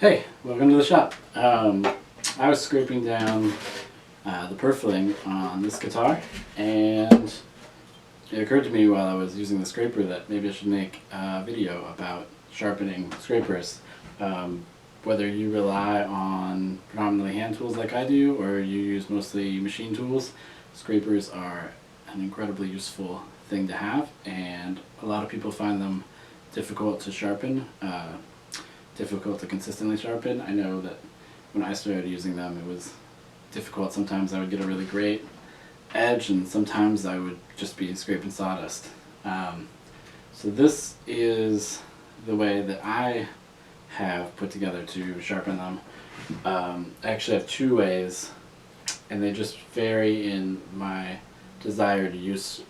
Hey, welcome to the shop. I was scraping down the purfling on this guitar, and it occurred to me while I was using the scraper that maybe I should make a video about sharpening scrapers. Whether you rely on predominantly hand tools like I do, or you use mostly machine tools, scrapers are an incredibly useful thing to have, and a lot of people find them difficult to sharpen. Difficult to consistently sharpen. I know that when I started using them it was difficult. Sometimes I would get a really great edge and sometimes I would just be scraping sawdust. So this is the way that I have put together to sharpen them. I actually have two ways and they just vary in my desire to use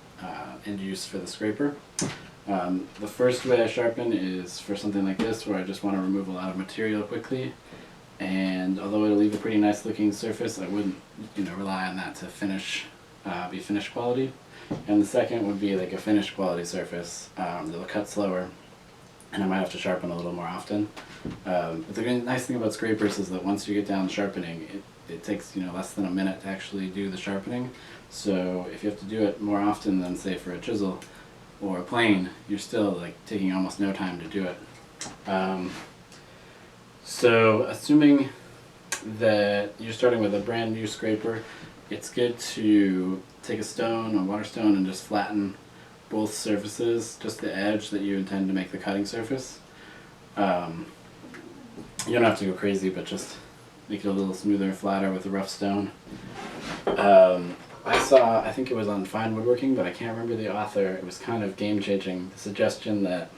and use for the scraper. The first way I sharpen is for something like this where I just want to remove a lot of material quickly, and although it'll leave a pretty nice looking surface, I wouldn't rely on that to be finished quality. And the second would be like a finished quality surface that'll cut slower and I might have to sharpen a little more often. But the nice thing about scrapers is that once you get down sharpening, it takes less than a minute to actually do the sharpening. So if you have to do it more often than say for a chisel or a plane, you're still like taking almost no time to do it. So assuming that you're starting with a brand new scraper, it's good to take a water stone, and just flatten both surfaces, just the edge that you intend to make the cutting surface. You don't have to go crazy, but just make it a little smoother and flatter with a rough stone. I think it was on Fine Woodworking, but I can't remember the author. It was kind of game-changing. The suggestion that,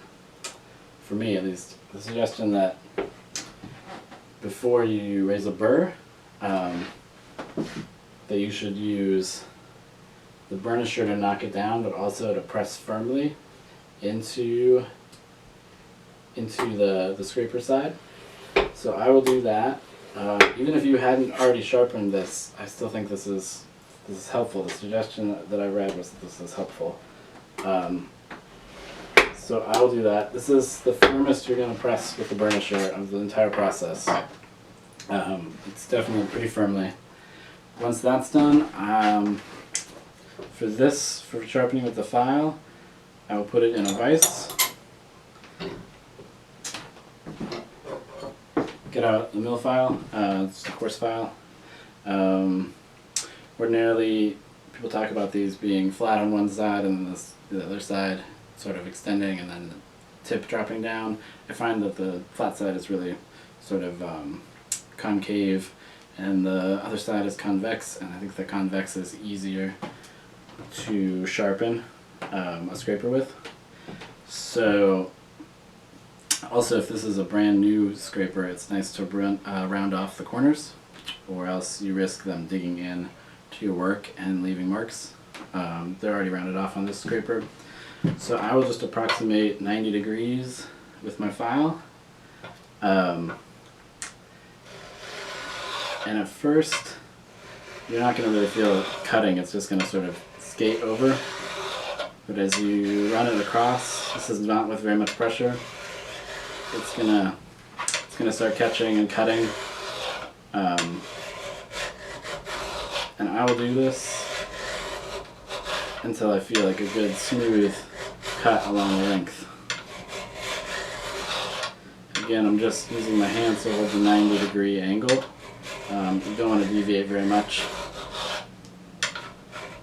for me at least, the suggestion that before you raise a burr, that you should use the burnisher to knock it down, but also to press firmly into the scraper side. So I will do that. Even if you hadn't already sharpened this, I still think this is helpful. The suggestion that I read was that this is helpful. So I will do that. This is the firmest you're going to press with the burnisher of the entire process. It's definitely pretty firmly. Once that's done, for sharpening with the file, I will put it in a vise. Get out the mill file, it's a coarse file. Ordinarily, people talk about these being flat on one side and the other side sort of extending and then the tip dropping down. I find that the flat side is really sort of concave and the other side is convex, and I think the convex is easier to sharpen a scraper with. So also, if this is a brand new scraper, it's nice to round off the corners, or else you risk them digging in to your work and leaving marks. They're already rounded off on this scraper. So I will just approximate 90 degrees with my file. And at first, you're not going to really feel it cutting, it's just going to sort of skate over. But as you run it across, this is not with very much pressure, it's gonna start catching and cutting. And I will do this until I feel like a good smooth cut along the length. Again, I'm just using my hand to hold the 90-degree angle. You don't want to deviate very much.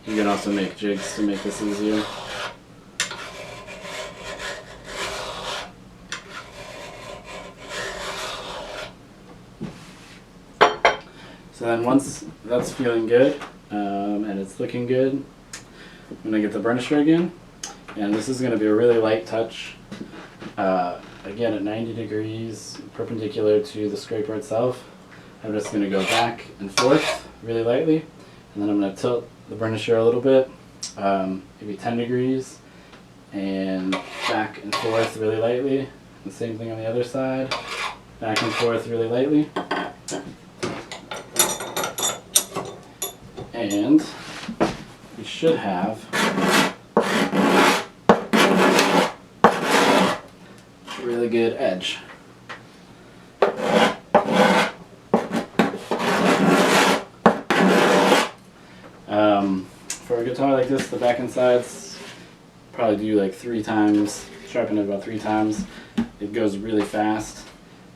You can also make jigs to make this easier. So then once that's feeling good, and it's looking good, I'm going to get the burnisher again, and this is going to be a really light touch, again at 90 degrees perpendicular to the scraper itself. I'm just going to go back and forth really lightly, and then I'm going to tilt the burnisher a little bit, maybe 10 degrees, and back and forth really lightly. The same thing on the other side, back and forth really lightly. And we should have a really good edge. like this, the back and sides, probably do like 3 times, sharpen it about 3 times. It goes really fast.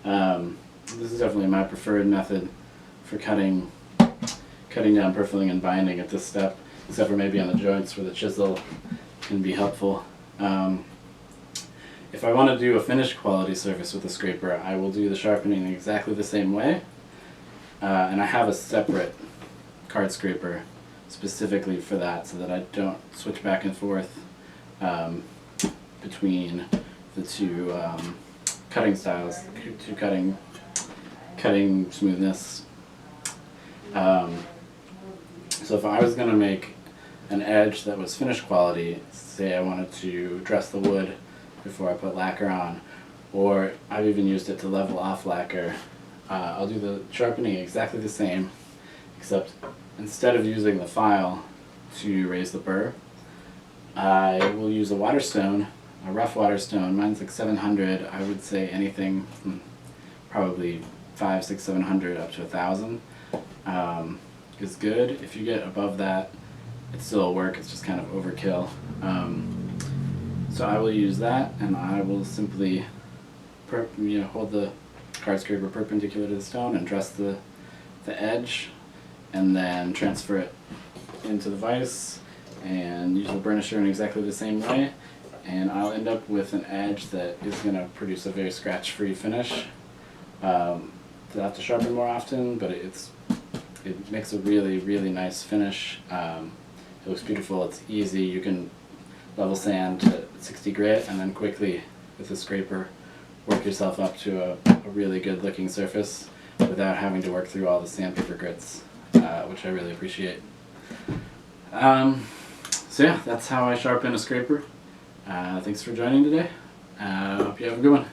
This is definitely my preferred method for cutting down, purfling, and binding at this step, except for maybe on the joints where the chisel can be helpful. If I want to do a finished quality surface with a scraper, I will do the sharpening exactly the same way, and I have a separate card scraper specifically for that, so that I don't switch back and forth between the two cutting styles, two cutting smoothness. So if I was going to make an edge that was finished quality, say I wanted to dress the wood before I put lacquer on, or I've even used it to level off lacquer, I'll do the sharpening exactly the same, except instead of using the file to raise the burr, I will use a waterstone, a rough waterstone. Mine's like 700. I would say anything from probably 500, 600, 700 up to 1,000 is good. If you get above that, it still will work. It's just kind of overkill. So I will use that, and I will simply hold the card scraper perpendicular to the stone and dress the edge, and then transfer it into the vise and use the burnisher in exactly the same way, and I'll end up with an edge that is going to produce a very scratch-free finish. I'll have to sharpen more often, but it makes a really, really nice finish. It looks beautiful, it's easy. You can level sand to 60 grit and then quickly with a scraper work yourself up to a really good looking surface without having to work through all the sandpaper grits, which I really appreciate. So yeah, that's how I sharpen a scraper. Thanks for joining today. Hope you have a good one.